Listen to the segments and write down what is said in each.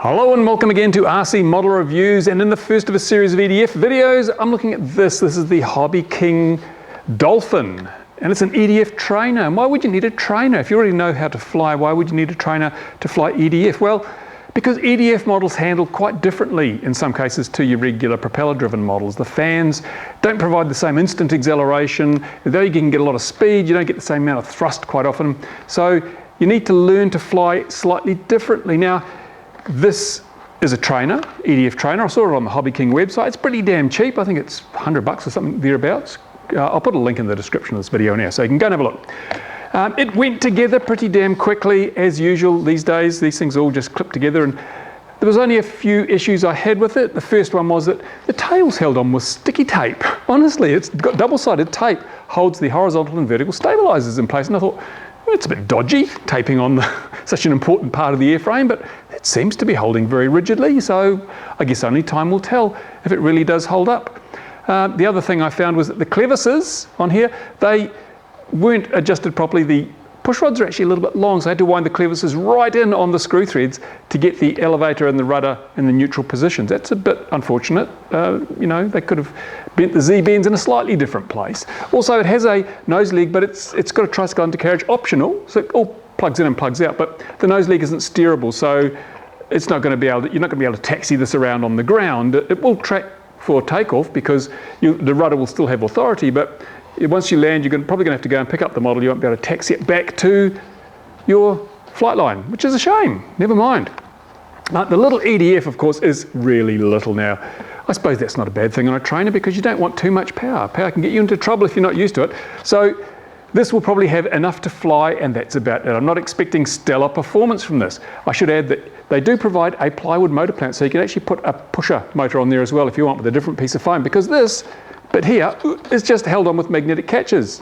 Hello and welcome again to RC Model Reviews, and in the first of a series of EDF videos I'm looking at this. This is the HobbyKing Dolphin, and it's an EDF trainer. And why would you need a trainer? If you already know how to fly, why would you need a trainer to fly EDF? Well, because EDF models handle quite differently in some cases to your regular propeller driven models. The fans don't provide the same instant acceleration, though you can get a lot of speed, you don't get the same amount of thrust quite often. So you need to learn to fly slightly differently. Now, this is a trainer, EDF trainer. I saw it on the HobbyKing website. It's pretty damn cheap. I think it's $100 or something thereabouts. I'll put a link in the description of this video now, so you can go and have a look. It went together pretty damn quickly, as usual these days. These things all just clip together, and there was only a few issues I had with it. The first one was that the tail's held on with sticky tape. Honestly, it's got double-sided tape, holds the horizontal and vertical stabilizers in place, and I thought, it's a bit dodgy, taping on such an important part of the airframe, but it seems to be holding very rigidly, so I guess only time will tell if it really does hold up. The other thing I found was that the clevises on here, they weren't adjusted properly. The push rods are actually a little bit long, so I had to wind the clevises right in on the screw threads to get the elevator and the rudder in the neutral positions. That's a bit unfortunate. You know, they could have bent the Z-bends in a slightly different place. Also, it has a nose leg, but it's got a tricycle undercarriage optional, so it all plugs in and plugs out, but the nose leg isn't steerable, so it's not going to be able to, you're not going to be able to taxi this around on the ground. It will track for takeoff because the rudder will still have authority, but once you land, you're probably going to have to go and pick up the model. You won't be able to taxi it back to your flight line, which is a shame. Never mind. The little EDF, of course, is really little now. I suppose that's not a bad thing on a trainer because you don't want too much power. Power can get you into trouble if you're not used to it. So this will probably have enough to fly, and that's about it. I'm not expecting stellar performance from this. I should add that they do provide a plywood motor plant, so you can actually put a pusher motor on there as well if you want, with a different piece of foam, because this bit here is just held on with magnetic catches.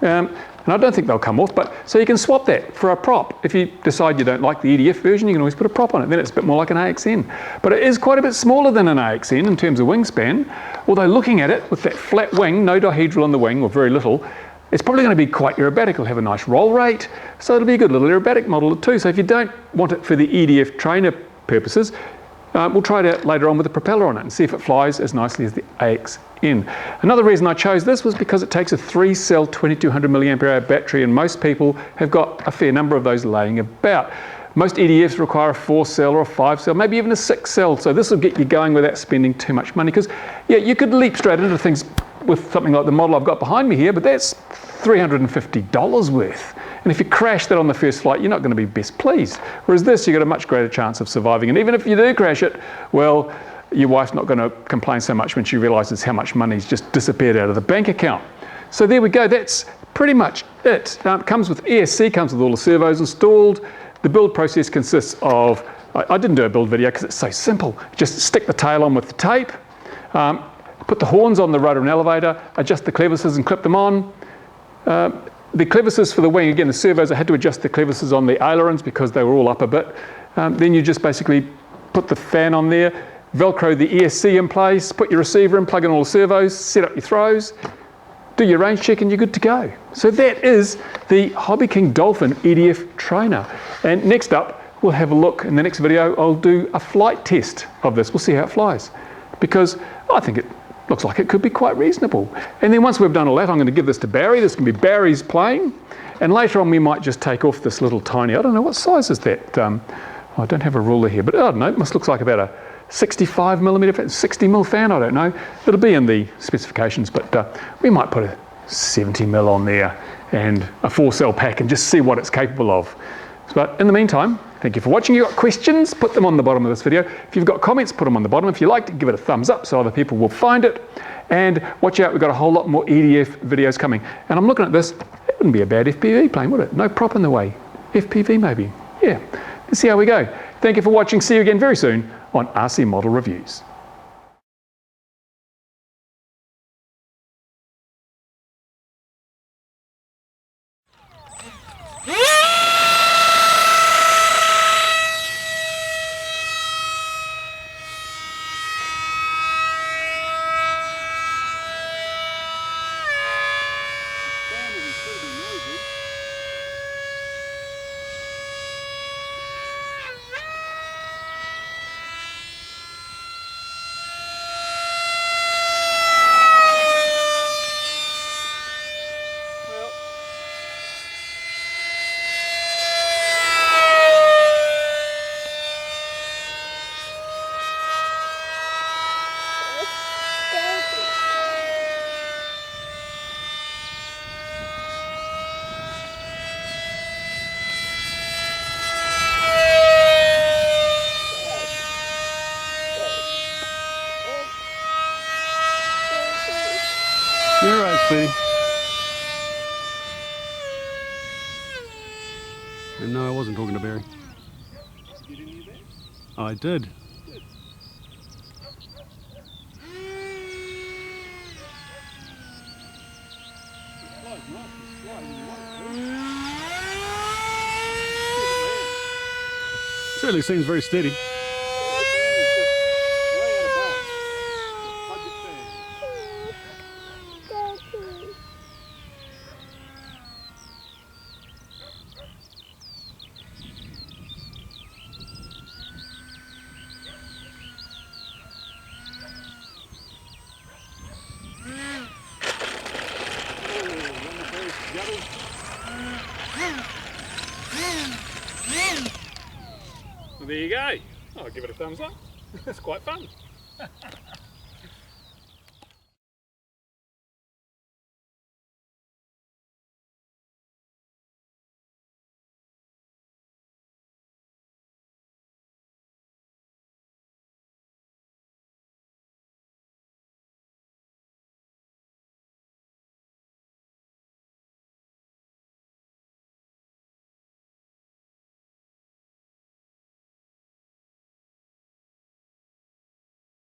And I don't think they'll come off, but so you can swap that for a prop. If you decide you don't like the EDF version, you can always put a prop on it. Then it's a bit more like an AXN. But it is quite a bit smaller than an AXN in terms of wingspan, although looking at it with that flat wing, no dihedral on the wing, or very little, it's probably going to be quite aerobatic. It'll have a nice roll rate, so it'll be a good little aerobatic model too. So if you don't want it for the EDF trainer purposes, we'll try it out later on with the propeller on it and see if it flies as nicely as the AXN. Another reason I chose this was because it takes a 3-cell 2200 milliampere hour battery, and most people have got a fair number of those laying about. Most EDFs require a 4-cell or a 5-cell, maybe even a 6-cell, so this will get you going without spending too much money, because yeah, you could leap straight into things with something like the model I've got behind me here, but that's $350 worth. And if you crash that on the first flight, you're not going to be best pleased. Whereas this, you've got a much greater chance of surviving. And even if you do crash it, well, your wife's not going to complain so much when she realizes how much money's just disappeared out of the bank account. So there we go. That's pretty much it. It comes with ESC, comes with all the servos installed. The build process consists of, I didn't do a build video because it's so simple. Just stick the tail on with the tape, put the horns on the rudder and elevator, adjust the clevises and clip them on. The clevises for the wing, again, the servos, I had to adjust the clevises on the ailerons because they were all up a bit. Then you just basically put the fan on there, Velcro the ESC in place, put your receiver in, plug in all the servos, set up your throws, do your range check, and you're good to go. So that is the HobbyKing Dolphin EDF trainer. And next up, we'll have a look in the next video. I'll do a flight test of this. We'll see how it flies, because I think it looks like it could be quite reasonable. And then once we've done all that, I'm going to give this to Barry. This can be Barry's plane. And later on, we might just take off this little tiny, I don't know, what size is that? I don't have a ruler here, but I don't know, it must look like about a 65 millimeter, 60 mil fan, I don't know. It'll be in the specifications, but we might put a 70 mil on there and a 4-cell pack and just see what it's capable of. But in the meantime, thank you for watching. If you've got questions, put them on the bottom of this video. If you've got comments, put them on the bottom. If you liked it, give it a thumbs up so other people will find it. And watch out, we've got a whole lot more EDF videos coming. And I'm looking at this, it wouldn't be a bad FPV plane, would it? No prop in the way. FPV maybe. Yeah, let's see how we go. Thank you for watching. See you again very soon on RC Model Reviews. sturdy. And no, I wasn't talking to Barry. Get any of that? I did. Certainly seems very steady. Well, there you go. I'll give it a thumbs up. That's quite fun.